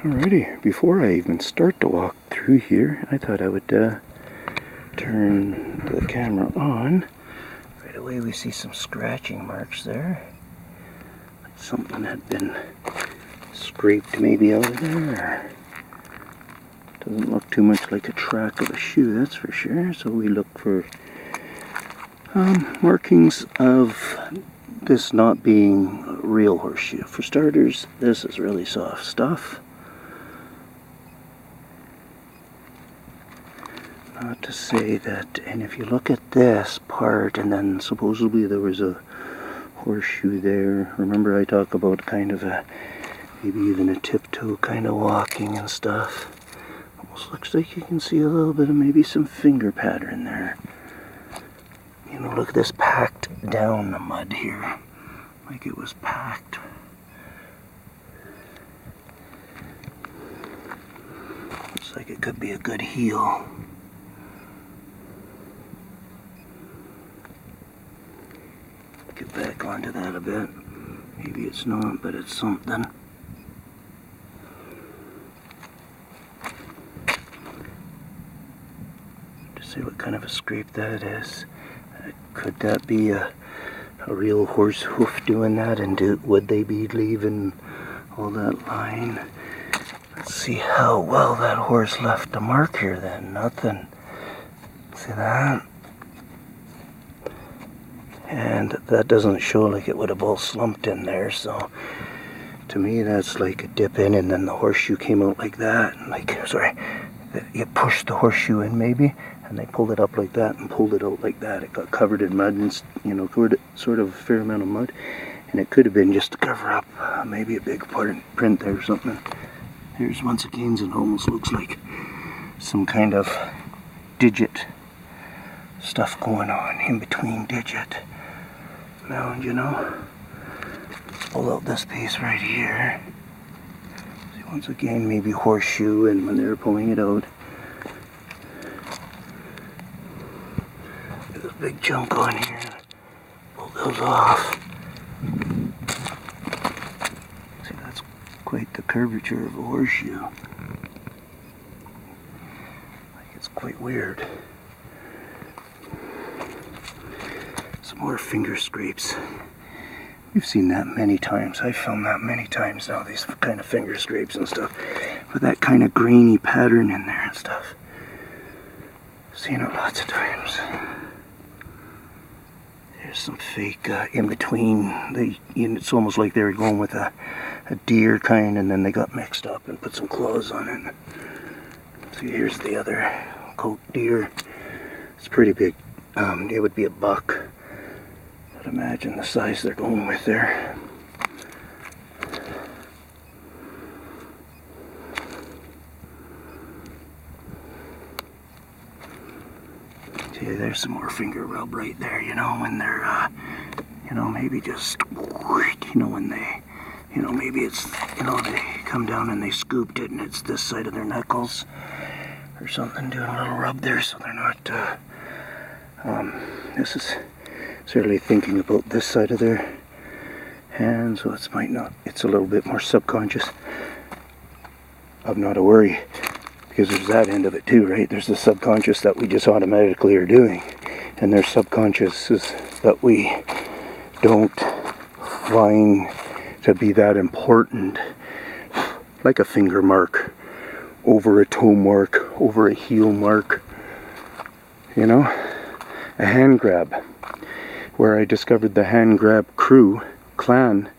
Alrighty, before I even start to walk through here, I thought I would turn the camera on. Right away we see some scratching marks there. Like something had been scraped maybe out of there. Doesn't look too much like a track of a shoe, that's for sure. So we look for markings of this not being a real horseshoe. For starters, this is really soft stuff. Not to say that, and if you look at this part, and then supposedly there was a horseshoe there. Remember I talk about kind of a, maybe even a tiptoe kind of walking and stuff. Almost looks like you can see a little bit of maybe some finger pattern there. You know, look at this packed down the mud here. Like it was packed. Looks like it could be a good heel. Get back onto that a bit. Maybe it's not, but it's something. To see what kind of a scrape that is. Could that be a real horse hoof doing that? And would they be leaving all that line? Let's see how well that horse left a mark here then. Nothing. See that? And that doesn't show like it would have all slumped in there, so to me that's like a dip in and then the horseshoe came out like that. Like, sorry, you pushed the horseshoe in maybe, and they pulled it up like that and pulled it out like that. It got covered in mud and, you know, sort of a fair amount of mud, and it could have been just to cover up maybe a big print there or something. Here's once again, it almost looks like some kind of digit stuff going on in between digit. Now, you know, let's pull out this piece right here. See, once again, maybe horseshoe, and when they're pulling it out, there's a big chunk on here. Pull those off. See, that's quite the curvature of a horseshoe. Like, it's quite weird. More finger scrapes. We've seen that many times. I've filmed that many times now, these kind of finger scrapes and stuff. With that kind of grainy pattern in there and stuff. Seen it lots of times. There's some fake in between. It's almost like they were going with a deer kind, and then they got mixed up and put some claws on it. See, here's the other coat deer. It's pretty big. It would be a buck. But imagine the size they're going with there. See, there's some more finger rub right there, you know, when they're, you know, maybe just, you know, when they, you know, maybe it's, you know, they come down and they scooped it and it's this side of their knuckles or something, doing a little rub there so they're not, this is certainly thinking about this side of their hand, so it's it's a little bit more subconscious. I'm not a worry, because there's that end of it too, right? There's the subconscious that we just automatically are doing, and there's subconsciouses that we don't find to be that important, like a finger mark over a toe mark, over a heel mark, you know, a hand grab. Where I discovered the hand grab clan,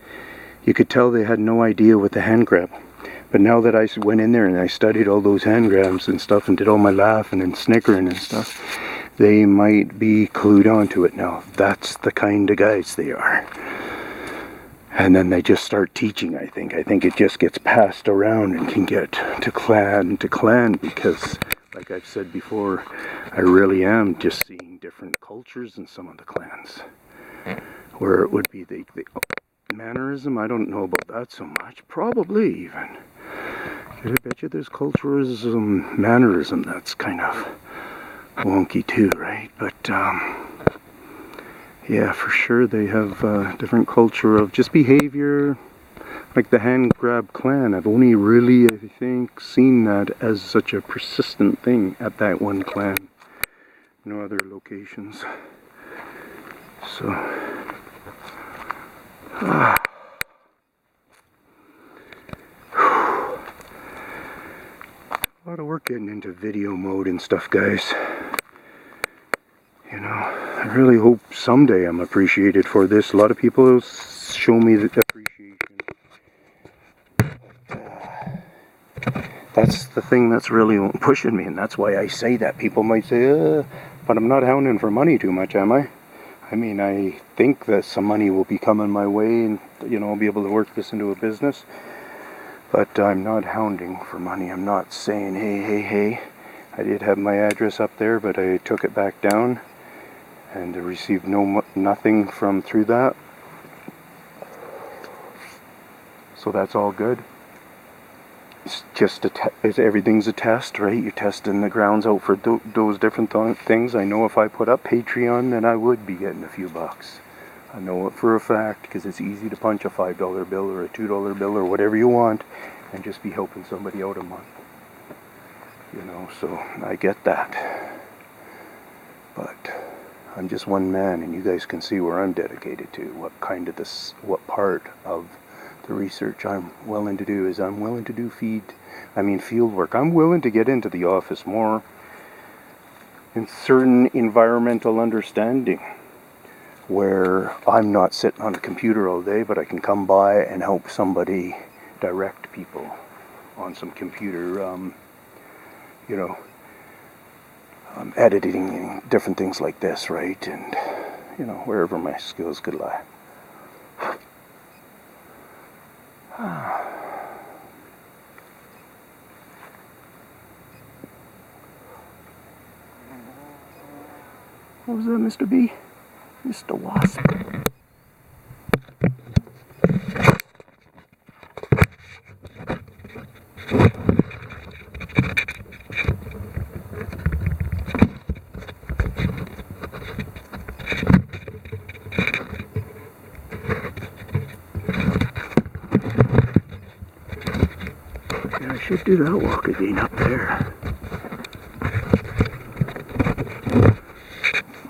you could tell they had no idea what the hand grab. But now that I went in there and I studied all those hand grabs and stuff and did all my laughing and snickering and stuff, they might be clued onto it now. That's the kind of guys they are. And then they just start teaching, I think. I think it just gets passed around and can get to clan because, like I've said before, I really am just seeing different cultures in some of the clans. Where it would be the mannerism, I don't know about that so much. Probably even. I bet you there's culturalism, mannerism that's kind of wonky too, right? But yeah, for sure they have a different culture of just behavior, Like the hand grab clan, I've only really, I think, seen that as such a persistent thing at that one clan. No other locations. So, a lot of work getting into video mode and stuff, guys. You know, I really hope someday I'm appreciated for this. A lot of people show me the appreciation. That's the thing that's really pushing me, and that's why I say that. People might say, but I'm not hounding for money too much, am I? I mean, I think that some money will be coming my way, and, you know, I'll be able to work this into a business. But I'm not hounding for money. I'm not saying, hey. I did have my address up there, but I took it back down, and I received nothing through that. So that's all good. It's just everything's a test, right? You're testing the grounds out for those different things. I know if I put up Patreon, then I would be getting a few bucks. I know it for a fact, because it's easy to punch a $5 bill or a $2 bill or whatever you want and just be helping somebody out a month. You know, so I get that. But I'm just one man, and you guys can see where I'm dedicated to. What part of the research I'm willing to do is I'm willing to do field work. I'm willing to get into the office more in certain environmental understanding, where I'm not sitting on a computer all day, but I can come by and help somebody direct people on some computer, editing and different things like this, right? And, you know, wherever my skills could lie. What was that, Mr. B? Mr. Wasp. Yeah, I should do that walk again up there.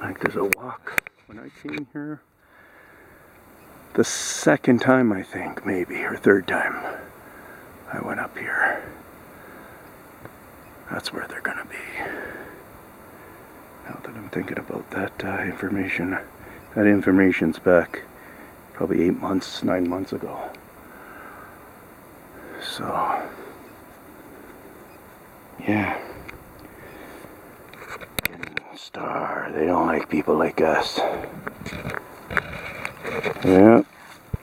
Like there's a walk. When I came here, the second time, I think, maybe, or third time, I went up here. That's where they're gonna be. Now that I'm thinking about that information, that information's back probably 8 months, 9 months ago. So, yeah. Star, they don't like people like us. Yeah,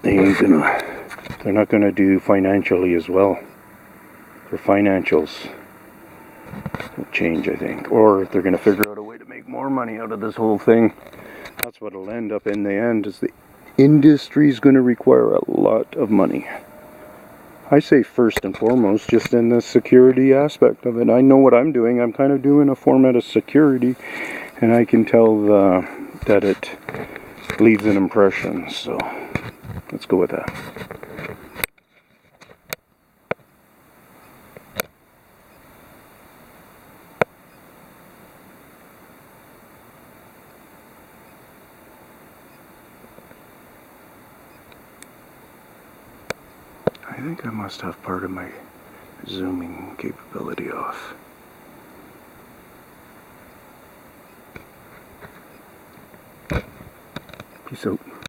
they're not gonna do financially as well. Their financials will change, I think. Or they're gonna figure out a way to make more money out of this whole thing. That's what it'll end up in the end, is the industry's gonna require a lot of money. I say first and foremost, just in the security aspect of it. I know what I'm doing. I'm kind of doing a format of security, and I can tell that it leaves an impression. So let's go with that. I think I must have part of my zooming capability off. Peace out.